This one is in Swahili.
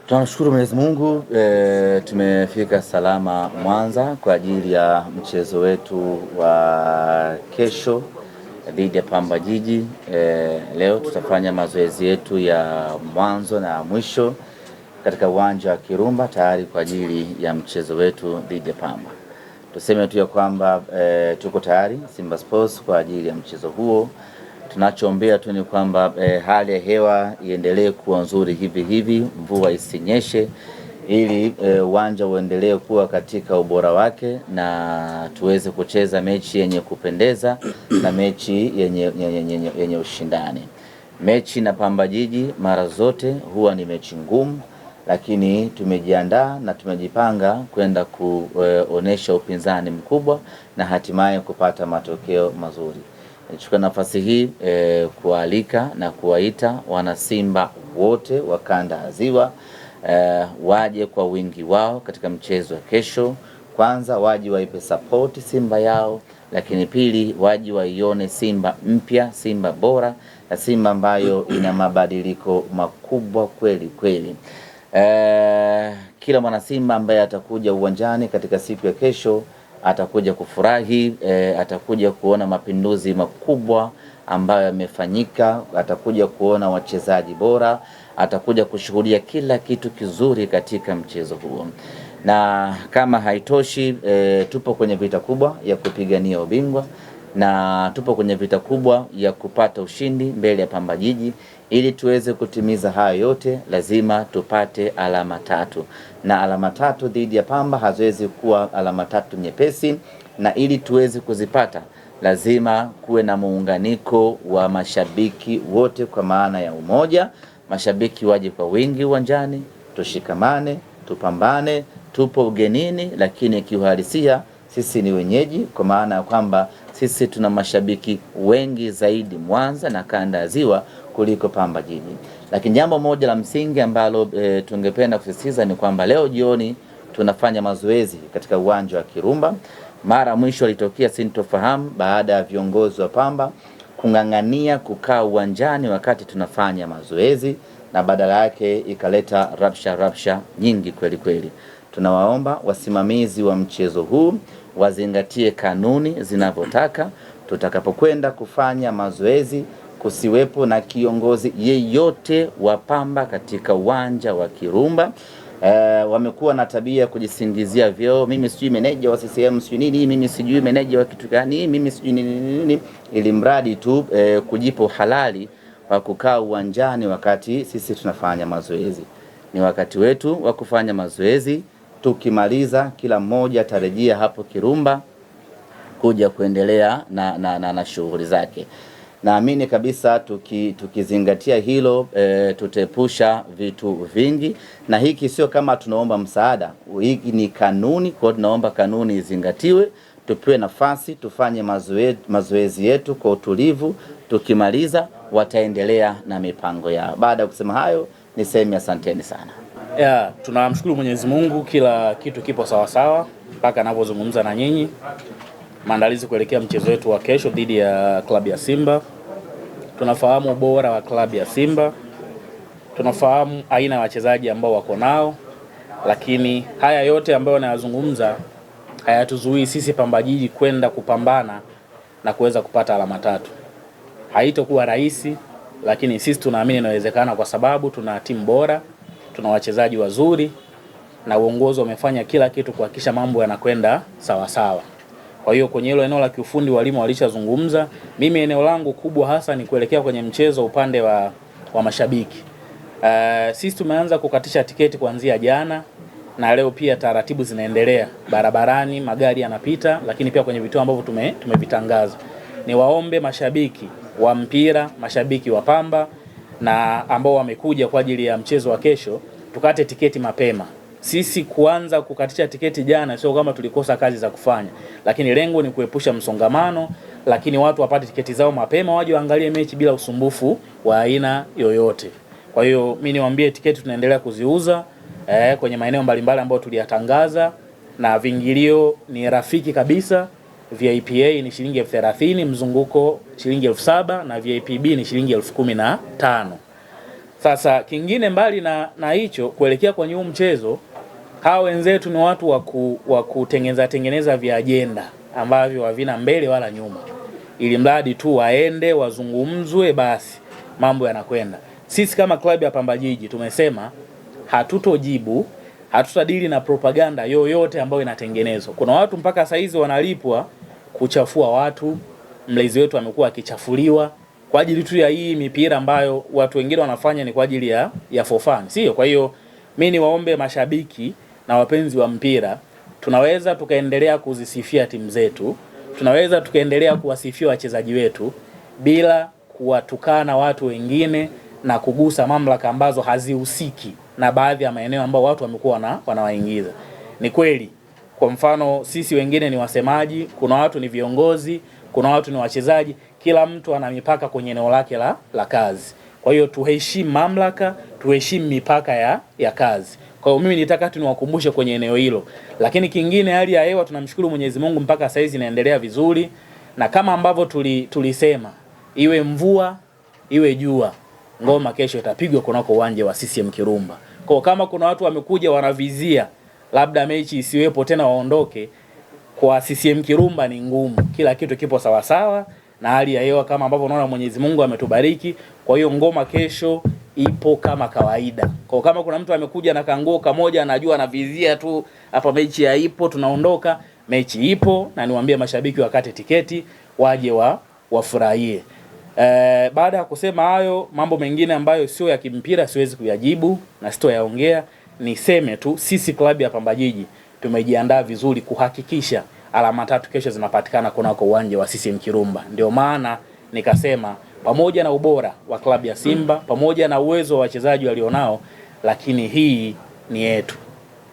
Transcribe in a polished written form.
Tunamshukuru Mwenyezi Mungu, tumefika salama Mwanza kwa ajili ya mchezo wetu wa kesho dhidi ya Pamba Jiji. Leo tutafanya mazoezi yetu ya mwanzo na mwisho katika uwanja wa Kirumba tayari kwa ajili ya mchezo wetu dhidi ya Pamba. Tuseme tu ya kwamba tuko tayari Simba Sports kwa ajili ya mchezo huo. Tunachoombea tu ni kwamba hali ya hewa iendelee kuwa nzuri hivi, mvua isinyeshe, ili uwanja uendelee kuwa katika ubora wake na tuweze kucheza mechi yenye kupendeza na mechi yenye ushindani. Mechi na Pamba Jiji mara zote huwa ni mechi ngumu, lakini tumejiandaa na tumejipanga kwenda kuonesha upinzani mkubwa na hatimaye kupata matokeo mazuri. Nichukua nafasi hii kualika na kuwaita wana Simba wote wa kanda ya Ziwa waje kwa wingi wao katika mchezo wa kesho. Kwanza waje waipe support Simba yao, lakini pili waje waione Simba mpya, Simba bora na Simba ambayo ina mabadiliko makubwa kweli kweli. Kila mwana Simba ambaye atakuja uwanjani katika siku ya kesho atakuja kufurahi, atakuja kuona mapinduzi makubwa ambayo yamefanyika, atakuja kuona wachezaji bora, atakuja kushuhudia kila kitu kizuri katika mchezo huo. Na kama haitoshi, tupo kwenye vita kubwa ya kupigania ubingwa na tupo kwenye vita kubwa ya kupata ushindi mbele ya Pamba Jiji. Ili tuweze kutimiza hayo yote lazima tupate alama tatu, na alama tatu dhidi ya Pamba haziwezi kuwa alama tatu nyepesi, na ili tuweze kuzipata lazima kuwe na muunganiko wa mashabiki wote, kwa maana ya umoja. Mashabiki waje kwa wingi uwanjani, tushikamane, tupambane. Tupo ugenini, lakini kiuhalisia sisi ni wenyeji, kwa maana ya kwamba sisi tuna mashabiki wengi zaidi Mwanza na kanda ya Ziwa kuliko Pamba Jiji. Lakini jambo moja la msingi ambalo tungependa kusisitiza ni kwamba leo jioni tunafanya mazoezi katika uwanja wa Kirumba. Mara mwisho alitokea sintofahamu baada ya viongozi wa Pamba kung'ang'ania kukaa uwanjani wakati tunafanya mazoezi, na badala yake ikaleta rabsha nyingi kweli kweli. Tunawaomba wasimamizi wa mchezo huu wazingatie kanuni zinavyotaka. Tutakapokwenda kufanya mazoezi kusiwepo na kiongozi yeyote wa Pamba katika uwanja wa Kirumba. Wamekuwa na tabia kujisingizia vyeo, mimi sijui meneja wa CCM sijui nini, mimi sijui meneja wa kitu gani, mimi sijui nini, ili mradi tu kujipo halali wa kukaa uwanjani wakati sisi tunafanya mazoezi. Ni wakati wetu wa kufanya mazoezi. Tukimaliza kila mmoja atarejea hapo Kirumba kuja kuendelea na shughuli zake. Naamini kabisa tukizingatia hilo tutepusha vitu vingi, na hiki sio kama tunaomba msaada. Hiki ni kanuni, kwa tunaomba kanuni izingatiwe, tupewe nafasi tufanye mazoezi yetu kwa utulivu. Tukimaliza wataendelea na mipango yao. Baada ya kusema hayo, niseme asanteni sana. Tunamshukuru Mwenyezi Mungu, kila kitu kipo sawa sawa mpaka ninapozungumza na nyinyi. Maandalizi kuelekea mchezo wetu wa kesho dhidi ya klabu ya Simba. Tunafahamu ubora wa klabu ya Simba, tunafahamu aina ya wachezaji ambao wako nao, lakini haya yote ambayo nayazungumza hayatuzuii sisi Pamba Jiji kwenda kupambana na kuweza kupata alama tatu. Haitakuwa rahisi, lakini sisi tunaamini inawezekana kwa sababu tuna timu bora, tuna wachezaji wazuri na uongozi umefanya kila kitu kuhakikisha mambo yanakwenda sawa sawa. Kwa hiyo kwenye hilo eneo la kiufundi walimu walishazungumza. Mimi eneo langu kubwa hasa ni kuelekea kwenye mchezo upande wa mashabiki. Sisi tumeanza kukatisha tiketi kuanzia jana, na leo pia taratibu zinaendelea. Barabarani magari yanapita, lakini pia kwenye vituo ambavyo tumevitangaza. Niwaombe mashabiki wa mpira, mashabiki wa Pamba na ambao wamekuja kwa ajili ya mchezo wa kesho, tukate tiketi mapema. Sisi kuanza kukatisha tiketi jana sio kama tulikosa kazi za kufanya, lakini lengo ni kuepusha msongamano, lakini watu wapate tiketi zao mapema waje waangalie mechi bila usumbufu wa aina yoyote. Kwa hiyo mimi niwaambie tiketi tunaendelea kuziuza kwenye maeneo mbalimbali ambayo tuliyatangaza, na vingilio ni rafiki kabisa. VIPA ni shilingi 30,000, mzunguko shilingi 7,000 na VIPB ni shilingi 15,000. Sasa kingine mbali na hicho, kuelekea kwenye huu mchezo, hawa wenzetu ni watu wa kutengeneza vya ajenda ambavyo havina mbele wala nyuma, ili mradi tu waende wazungumzwe, basi mambo yanakwenda. Sisi kama klabu ya Pamba Jiji tumesema hatutojibu, hatutadili na propaganda yoyote ambayo inatengenezwa. Kuna watu mpaka saizi wanalipwa kuchafua watu, mlezi wetu amekuwa akichafuliwa kwa ajili tu ya hii mipira ambayo watu wengine wanafanya ni kwa ajili ya for fun, sio? Kwa hiyo mimi niwaombe mashabiki na wapenzi wa mpira, tunaweza tukaendelea kuzisifia timu zetu, tunaweza tukaendelea kuwasifia wachezaji wetu bila kuwatukana watu wengine na kugusa mamlaka ambazo hazihusiki na baadhi ya maeneo ambayo watu wamekuwa wanawaingiza. Ni kweli, kwa mfano sisi wengine ni wasemaji, kuna watu ni viongozi, kuna watu ni wachezaji, kila mtu ana mipaka kwenye eneo lake la kazi. Kwa hiyo tuheshimu mamlaka, tuheshimu mipaka ya kazi. Kwa hiyo mimi nitaka tu niwakumbushe kwenye eneo hilo. Lakini kingine, hali ya hewa tunamshukuru Mwenyezi Mungu mpaka sasa hizi inaendelea vizuri, na kama ambavyo tulisema, iwe mvua iwe jua, ngoma kesho itapigwa kunako uwanja wa CCM Kirumba. Kwa kama kuna watu wamekuja wanavizia labda mechi isiwepo tena waondoke, kwa CCM Kirumba ni ngumu. Kila kitu kipo sawa sawa na hali ya hewa kama ambavyo unaona Mwenyezi Mungu ametubariki. Kwa hiyo ngoma kesho ipo kama kawaida. Kwa kama kuna mtu amekuja na kanguo kamoja anajua anavizia tu hapa mechi haipo tunaondoka, mechi ipo, na niwaambie mashabiki wakate tiketi waje wafurahie. Baada ya kusema hayo, mambo mengine ambayo sio ya kimpira siwezi kuyajibu na sitoyaongea. Niseme tu sisi klabu ya Pamba Jiji tumejiandaa vizuri kuhakikisha alama 3 kesho zinapatikana kunako uwanja wa CCM Kirumba. Ndio maana nikasema pamoja na ubora wa klabu ya Simba, pamoja na uwezo wa wachezaji walionao, lakini hii ni yetu.